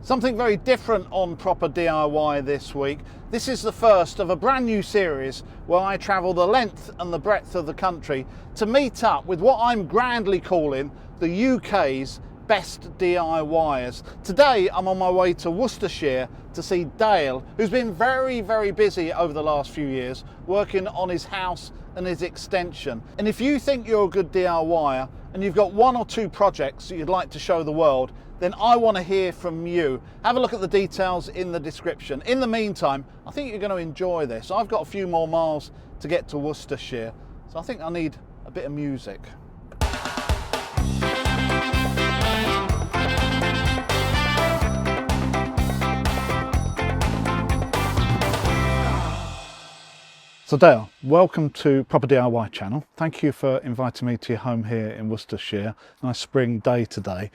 Something very different on Proper DIY this week. This is the first of a brand new series where I travel the length and the breadth of the country to meet up with what I'm grandly calling the UK's best DIYers. Today I'm on my way to Worcestershire to see Dale, who's been very busy over the last few years working on his house and his extension. And if you think you're a good DIYer and you've got one or two projects that you'd like to show the world, then I want to hear from you. Have a look at the details in the description. In the meantime, I think you're going to enjoy this. I've got a few more miles to get to Worcestershire, so I think I need a bit of music. So Dale, welcome to Proper DIY channel. Thank you for inviting me to your home here in Worcestershire. Nice spring day today.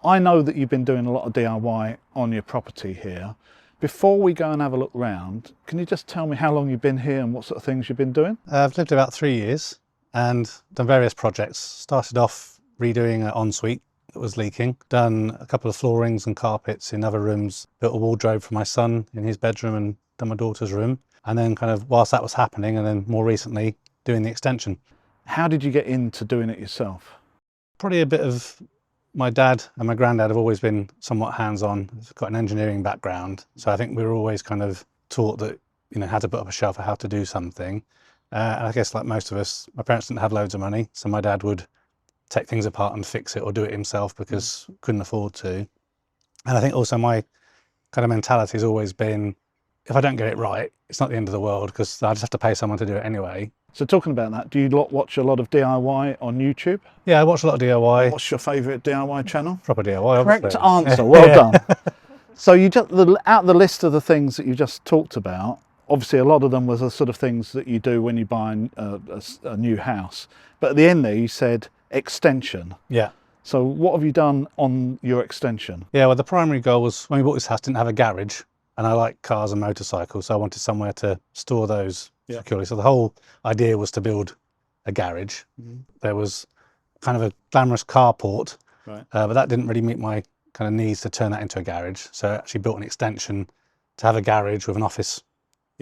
I know that you've been doing a lot of DIY on your property here. Before we go and have a look round, can you just tell me how long you've been here and what sort of things you've been doing? I've lived about 3 years and done various projects. Started off redoing an ensuite that was leaking, done a couple of floorings and carpets in other rooms, built a wardrobe for my son in his bedroom and done my daughter's room. And then kind of whilst that was happening, and then more recently doing the extension. How did you get into doing it yourself? Probably a bit of my dad and my granddad have always been somewhat hands-on. I've got an engineering background, so I think we were always kind of taught that, you know, how to put up a shelf or how to do something. And I guess like most of us, my parents didn't have loads of money, so my dad would take things apart and fix it or do it himself because couldn't afford to. And I think also my kind of mentality has always been, if I don't get it right, it's not the end of the world because I just have to pay someone to do it anyway. So talking about that, do you watch a lot of DIY on YouTube? Yeah, I watch a lot of DIY. What's your favourite DIY channel? Proper DIY, Correct obviously. answer, well done. So you just, out of the list of the things that you just talked about, obviously a lot of them was the sort of things that you do when you buy a new house. But at the end there you said extension. Yeah. So what have you done on your extension? Yeah, well the primary goal was, when we bought this house, didn't have a garage. And I like cars and motorcycles, so I wanted somewhere to store those securely. So the whole idea was to build a garage. There was kind of a glamorous carport, right. But that didn't really meet my kind of needs to turn that into a garage. So I actually built an extension to have a garage with an office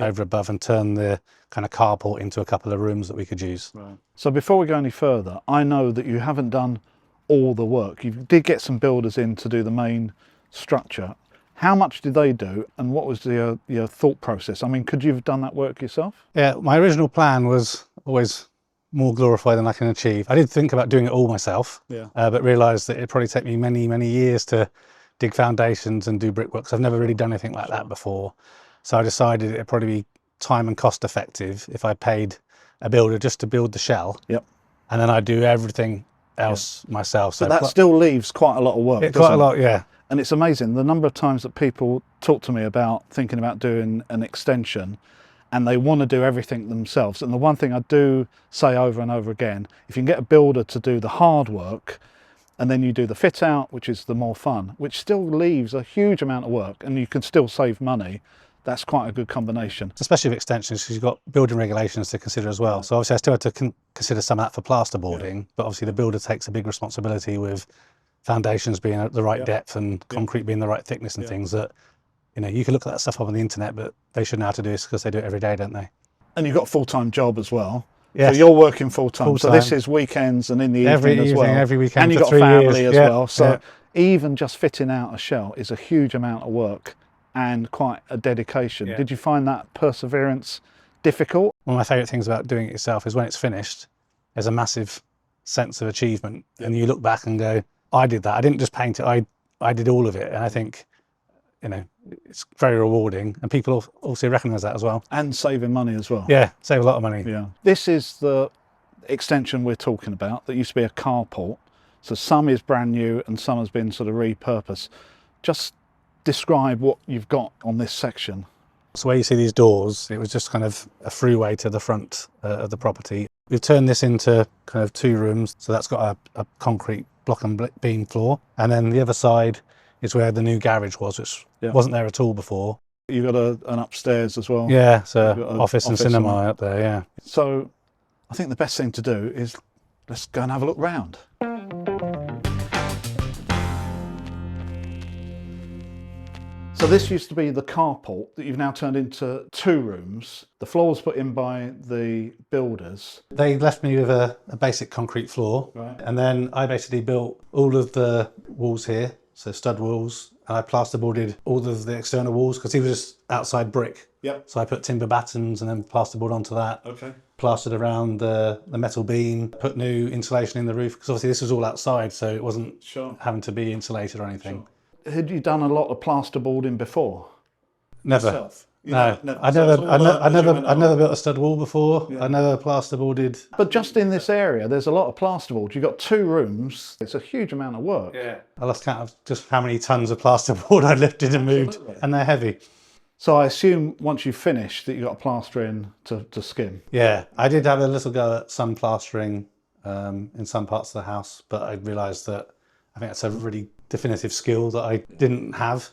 over above and turn the kind of carport into a couple of rooms that we could use. Right. So before we go any further, I know that you haven't done all the work. You did get some builders in to do the main structure. How much did they do and what was your thought process? I mean, could you have done that work yourself? Yeah, my original plan was always more glorified than I can achieve. I did think about doing it all myself, but realised that it'd probably take me many years to dig foundations and do brickwork, because I've never really done anything like that before. So I decided it'd probably be time and cost effective if I paid a builder just to build the shell, and then I'd do everything else myself. So that still leaves quite a lot of work, quite a lot, yeah. And it's amazing the number of times that people talk to me about thinking about doing an extension and they want to do everything themselves. And the one thing I do say over and over again, if you can get a builder to do the hard work and then you do the fit out, which is the more fun, which still leaves a huge amount of work and you can still save money, that's quite a good combination. Especially with extensions, because you've got building regulations to consider as well. So obviously I still had to consider some of that for plasterboarding, but obviously the builder takes a big responsibility with foundations being at the right depth and concrete being the right thickness and things that, you know, you can look at that stuff up on the internet, but they should know how to do this because they do it every day, don't they? And you've got a full-time job as well. Yes. So you're working full-time. So this is weekends and in the evening as well. Every weekend. And you've got family as well. So even just fitting out a shell is a huge amount of work and quite a dedication. Did you find that perseverance difficult? One of my favourite things about doing it yourself is when it's finished, there's a massive sense of achievement. And you look back and go, I did that. I didn't just paint it. I did all of it. And I think, you know, it's very rewarding. And people also recognise that as well. And saving money as well. Yeah, save a lot of money. Yeah. This is the extension we're talking about that used to be a carport. So some is brand new and some has been sort of repurposed. Just describe what you've got on this section. So where you see these doors, it was just kind of a freeway to the front of the property. We've turned this into kind of 2 rooms. So that's got a concrete block and beam floor. And then the other side is where the new garage was, which wasn't there at all before. You've got an upstairs as well. Yeah, so office and cinema up there, yeah. So I think the best thing to do is let's go and have a look round. So this used to be the carport that you've now turned into 2 rooms. The floor was put in by the builders. They left me with a basic concrete floor, Right. and then I basically built all of the walls here, so stud walls, and I plasterboarded all of the external walls because he was just outside brick. Yep. So I put timber battens and then plasterboard onto that. Okay. Plastered around the metal beam, put new insulation in the roof because obviously this was all outside, so it wasn't having to be insulated or anything. Sure. Had you done a lot of plasterboarding before? Never. Yourself? No, never. I never built a stud wall before. Yeah. I never plasterboarded. But just in this area, there's a lot of plasterboard. You've got 2 rooms. It's a huge amount of work. Yeah. I lost count of just how many tons of plasterboard I lifted and moved, and they're heavy. So I assume once you've finished that you've got a plaster in to skim. Yeah, I did have a little go at some plastering in some parts of the house, but I realised that I think that's a really definitive skill that I didn't have.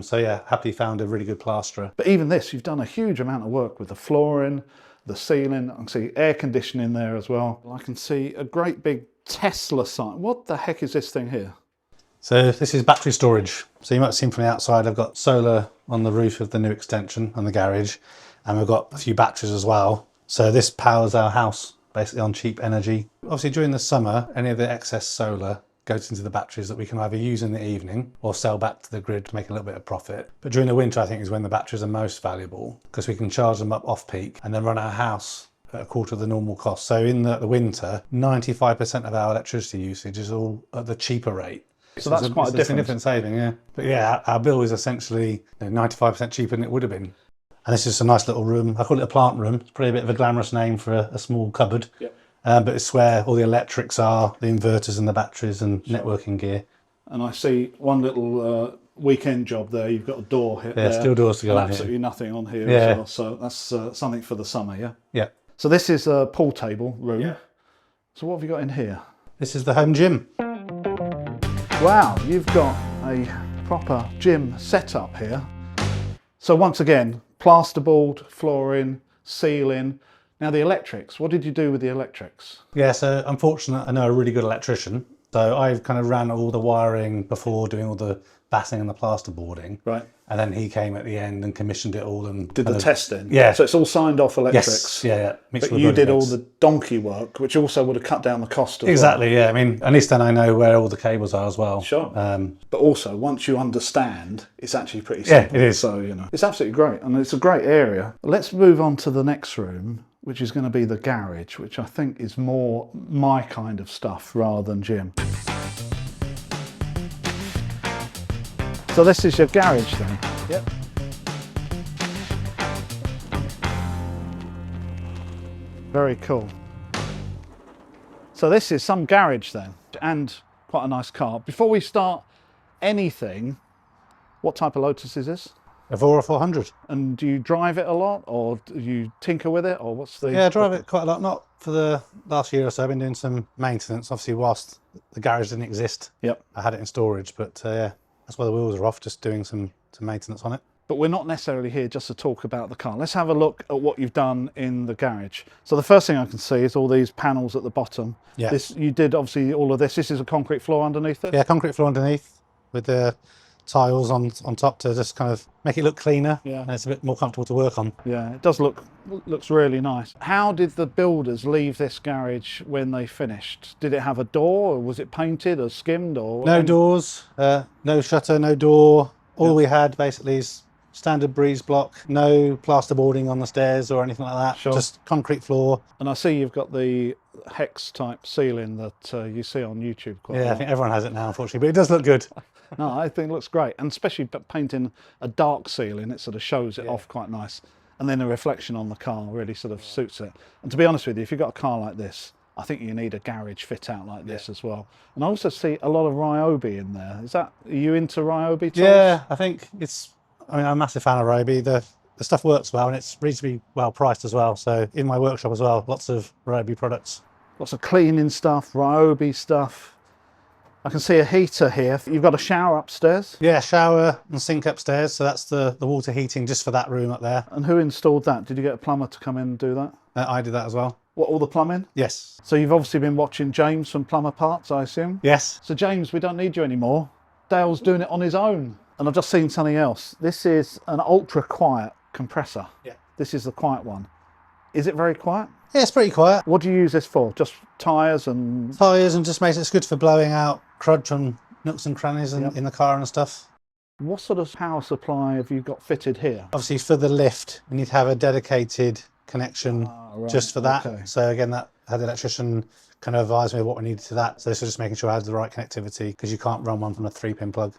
So yeah, happily found a really good plasterer. But even this, you've done a huge amount of work with the flooring, the ceiling. I can see air conditioning there as well. I can see a great big Tesla sign. What the heck is this thing here? So this is battery storage. So you might have seen from the outside, I've got solar on the roof of the new extension on the garage, and we've got a few batteries as well. So this powers our house basically on cheap energy. Obviously during the summer, any of the excess solar goes into the batteries that we can either use in the evening or sell back to the grid to make a little bit of profit. But during the winter, I think is when the batteries are most valuable because we can charge them up off peak and then run our house at a quarter of the normal cost. So in the winter, 95% of our electricity usage is all at the cheaper rate. So that's quite a significant saving, yeah. But yeah, our bill is essentially 95% cheaper than it would have been. And this is a nice little room. I call it a plant room. It's probably a bit of a glamorous name for a small cupboard. Yep. But it's where all the electrics are, the inverters and the batteries and networking gear. And I see one little weekend job there. You've got a door here. Yeah, still doors to go on here. Absolutely nothing on here as well. So that's something for the summer, yeah? Yeah. So this is a pool table room. Yeah. So what have you got in here? This is the home gym. Wow, you've got a proper gym setup here. So once again, plasterboard, flooring, ceiling. Now the electrics, what did you do with the electrics? Yeah, so I'm fortunate I know a really good electrician. So I've kind of ran all the wiring before doing all the batting and the plasterboarding. Right. And then he came at the end and commissioned it all and did the testing. Yeah. So it's all signed off electrics. Yes. Yeah. But you did all the donkey work, which also would have cut down the cost. Exactly. Yeah. I mean, at least then I know where all the cables are as well. Sure. But also, once you understand, it's actually pretty simple. Yeah, it is. So it's absolutely great, and it's a great area. Let's move on to the next room, which is going to be the garage, which I think is more my kind of stuff rather than gym. So this is your garage then? Yep. Very cool. So this is some garage then, and quite a nice car. Before we start anything, what type of Lotus is this? A 400. And do you drive it a lot, or do you tinker with it, or what's the... Yeah, I drive it quite a lot. Not for the last year or so. I've been doing some maintenance, obviously, whilst the garage didn't exist. Yep. I had it in storage, but yeah, that's why the wheels are off, just doing some maintenance on it. But we're not necessarily here just to talk about the car. Let's have a look at what you've done in the garage. So the first thing I can see is all these panels at the bottom. Yeah. This, you did obviously all of this. This is a concrete floor underneath it? Yeah, concrete floor underneath with the tiles on top to just kind of make it look cleaner. Yeah. And it's a bit more comfortable to work on. Yeah, it does looks really nice. How did the builders leave this garage when they finished? Did it have a door, or was it painted or skimmed? Or no doors, no shutter, no door. All we had basically is standard breeze block, no plasterboarding on the stairs or anything like that. Sure. Just concrete floor. And I see you've got the hex type ceiling that you see on YouTube quite a lot. I think everyone has it now, unfortunately, but it does look good. No, I think it looks great, and especially painting a dark ceiling, it sort of shows it off quite nice. And then the reflection on the car really sort of suits it. And to be honest with you, if you've got a car like this, I think you need a garage fit out like this as well. And I also see a lot of Ryobi in there. Are you into Ryobi tools? Yeah, I think I'm a massive fan of Ryobi. The stuff works well and it's reasonably well priced as well. So in my workshop as well, lots of Ryobi products. Lots of cleaning stuff, Ryobi stuff. I can see a heater here. You've got a shower upstairs? Yeah, shower and sink upstairs. So that's the water heating just for that room up there. And who installed that? Did you get a plumber to come in and do that? I did that as well. What, all the plumbing? Yes. So you've obviously been watching James from Plumber Parts, I assume? Yes. So James, we don't need you anymore. Dale's doing it on his own. And I've just seen something else. This is an ultra quiet compressor. Yeah. This is the quiet one. Is it very quiet? Yeah, it's pretty quiet. What do you use this for? Just tyres and... Tyres, and just makes it's good for blowing out crud from nooks and crannies and in the car and stuff. What sort of power supply have you got fitted here? Obviously for the lift, we need to have a dedicated connection just for that. Okay. So again, that had the electrician kind of advise me what we needed to that. So this was just making sure I had the right connectivity, because you can't run one from a 3-pin plug.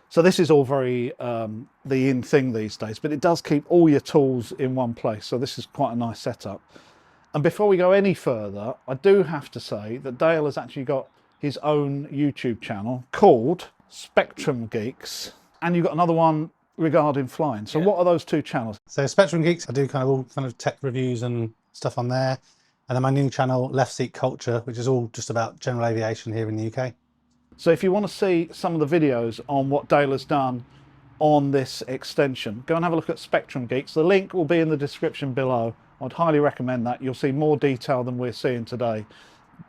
So this is all very the in thing these days, but it does keep all your tools in one place. So this is quite a nice setup. And before we go any further, I do have to say that Dale has actually got his own YouTube channel called Spectrum Geeks, and you've got another one regarding flying. So what are those two channels? So Spectrum Geeks, I do kind of all kind of tech reviews and stuff on there. And then my new channel, Left Seat Culture, which is all just about general aviation here in the UK. So if you want to see some of the videos on what Dale has done on this extension, go and have a look at Spectrum Geeks. The link will be in the description below. I'd highly recommend that. You'll see more detail than we're seeing today,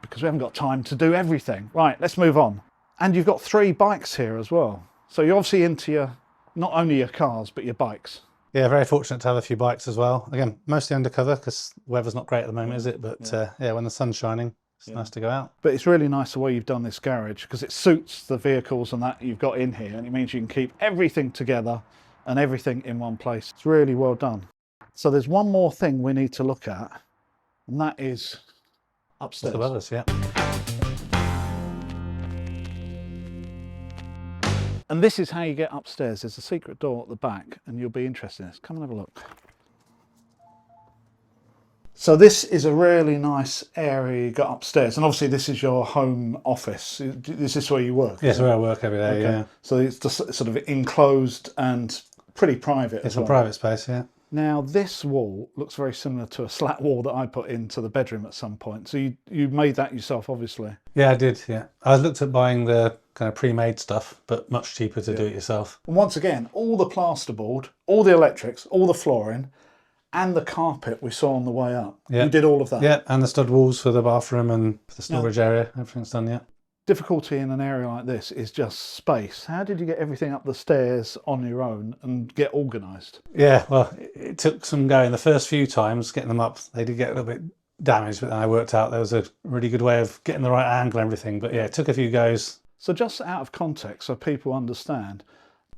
because we haven't got time to do everything. Right, let's move on. And you've got 3 bikes here as well. So you're obviously into your, not only your cars, but your bikes. Yeah, very fortunate to have a few bikes as well. Again, mostly undercover because the weather's not great at the moment, is it? But yeah, when the sun's shining, it's nice to go out. But it's really nice the way you've done this garage, because it suits the vehicles and that you've got in here, and it means you can keep everything together and everything in one place. It's really well done. So there's one more thing we need to look at, and that is upstairs. Above us, yeah. And this is how you get upstairs. There's a secret door at the back, and you'll be interested in this. Come and have a look. So this is a really nice area you got upstairs, and obviously this is your home office. Is this where you work? Yes, where I work every day, yeah. So it's just sort of enclosed and pretty private as well. It's a private space, yeah. Now this wall looks very similar to a slat wall that I put into the bedroom at some point. So you made that yourself, obviously. Yeah, I did, yeah. I looked at buying the kind of pre-made stuff, but much cheaper to do it yourself. And once again, all the plasterboard, all the electrics, all the flooring, and the carpet we saw on the way up. Yeah. You did all of that? Yeah, and the stud walls for the bathroom and for the storage area. Everything's done, yeah. Difficulty in an area like this is just space. How did you get everything up the stairs on your own and get organised? Yeah, well, it took some going. The first few times getting them up, they did get a little bit damaged, but then I worked out there was a really good way of getting the right angle and everything. But yeah, it took a few goes. So just out of context, so people understand,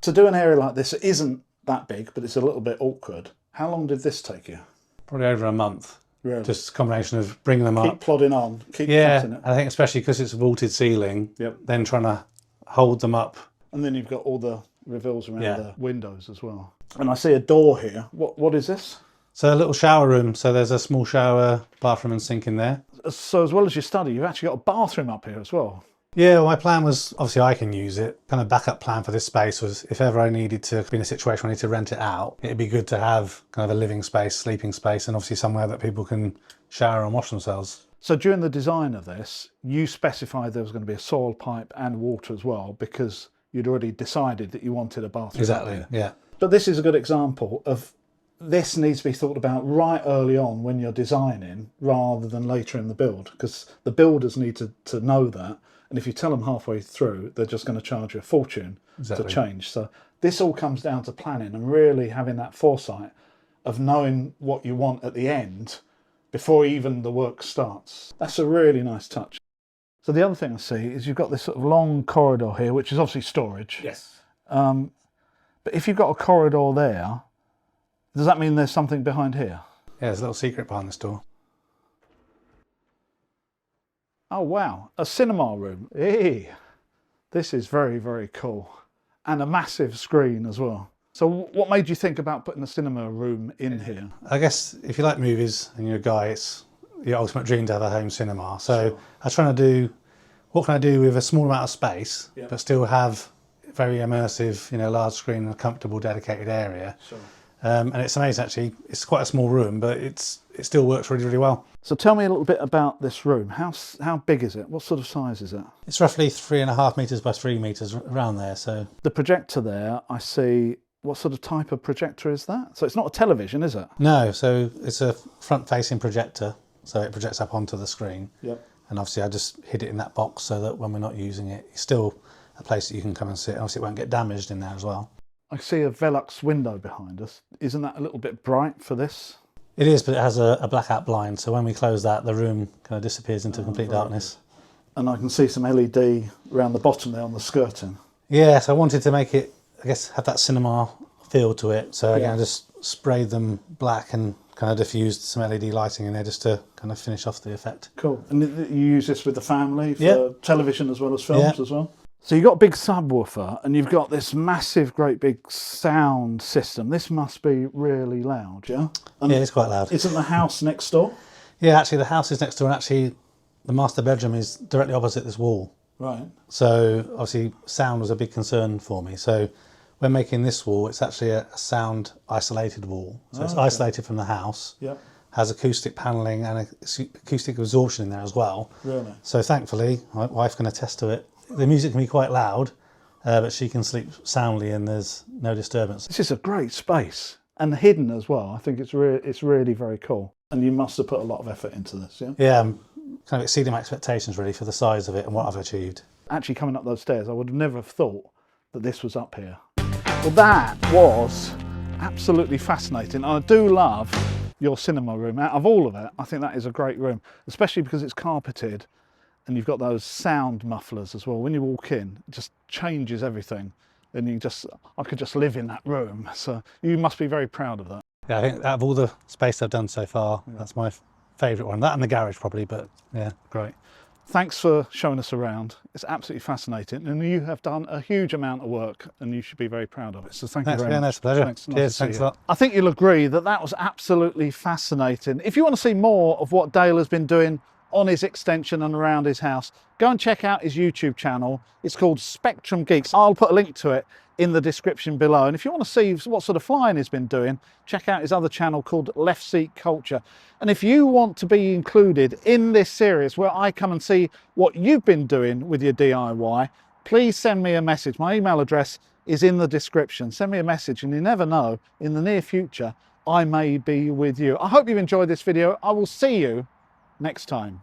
to do an area like this, it isn't that big, but it's a little bit awkward. How long did this take you? Probably over a month. Really? Just a combination of bringing them Keep up. plodding on, keep Yeah, cutting it. I think especially because it's a vaulted ceiling, then trying to hold them up. And then you've got all the reveals around the windows as well. And I see a door here. What is this? So a little shower room. So there's a small shower, bathroom and sink in there. So as well as your study, you've actually got a bathroom up here as well. Yeah, well, my plan was, obviously I can use it. Kind of backup plan for this space was if ever I needed to be in a situation where I need to rent it out, it'd be good to have kind of a living space, sleeping space, and obviously somewhere that people can shower and wash themselves. So during the design of this, you specified there was going to be a soil pipe and water as well, because you'd already decided that you wanted a bathroom. Exactly, yeah. But this is a good example of this needs to be thought about right early on when you're designing rather than later in the build, because the builders need to know that. And if you tell them halfway through, they're just going to charge you a fortune to change. So this all comes down to planning and really having that foresight of knowing what you want at the end before even the work starts. That's a really nice touch. So the other thing I see is you've got this sort of long corridor here, which is obviously storage. Yes. But if you've got a corridor there, does that mean there's something behind here? Yeah, there's a little secret behind this door. Oh wow, a cinema room. Hey, this is very, very cool. And a massive screen as well. So what made you think about putting a cinema room in here? I guess if you like movies and you're a guy, it's your ultimate dream to have a home cinema. So I was trying to do, what can I do with a small amount of space, but still have very immersive, large screen and a comfortable dedicated area. Sure. And it's amazing actually. It's quite a small room, but it still works really, really well. So tell me a little bit about this room. How big is it? What sort of size is it? It's roughly 3.5 metres by 3 metres, around there. So the projector there, I see. What sort of type of projector is that? So it's not a television, is it? No, so it's a front-facing projector, so it projects up onto the screen. Yep. And obviously I just hid it in that box so that when we're not using it, it's still a place that you can come and sit. Obviously it won't get damaged in there as well. I see a Velux window behind us. Isn't that a little bit bright for this? It is, but it has a blackout blind, so when we close that, the room kind of disappears into complete darkness. And I can see some LED around the bottom there on the skirting. Yeah, so I wanted to make it, I guess, have that cinema feel to it. So again, I just sprayed them black and kind of diffused some LED lighting in there just to kind of finish off the effect. Cool. And you use this with the family for television as well as films as well? So you've got a big subwoofer and you've got this massive, great big sound system. This must be really loud, yeah? And yeah, it's quite loud. Isn't the house next door? Yeah, actually the house is next door, and actually the master bedroom is directly opposite this wall. Right. So obviously sound was a big concern for me. So when making this wall, it's actually a sound isolated wall. So it's isolated from the house. Yeah. Has acoustic paneling and acoustic absorption in there as well. Really? So thankfully, my wife can attest to it. The music can be quite loud, but she can sleep soundly and there's no disturbance. This is a great space and hidden as well. I think it's really very cool. And you must have put a lot of effort into this, yeah? Yeah, I'm kind of exceeding my expectations really for the size of it and what I've achieved. Actually coming up those stairs, I would have never thought that this was up here. Well, that was absolutely fascinating. I do love your cinema room. Out of all of it, I think that is a great room, especially because it's carpeted and you've got those sound mufflers as well. When you walk in, it just changes everything. And I could just live in that room. So you must be very proud of that. Yeah, I think out of all the space I've done so far, that's my favourite one. That and the garage probably, but yeah, great. Thanks for showing us around. It's absolutely fascinating. And you have done a huge amount of work and you should be very proud of it. So thank you very much. Yeah, it's a pleasure. Thanks. Cheers, thanks a lot. I think you'll agree that that was absolutely fascinating. If you want to see more of what Dale has been doing on his extension and around his house, go and check out his YouTube channel. It's called Spectrum Geeks. I'll put a link to it in the description below. And if you want to see what sort of flying he's been doing, check out his other channel called Left Seat Culture. And if you want to be included in this series where I come and see what you've been doing with your DIY, please send me a message. My email address is in the description. Send me a message and you never know, in the near future, I may be with you. I hope you've enjoyed this video. I will see you next time.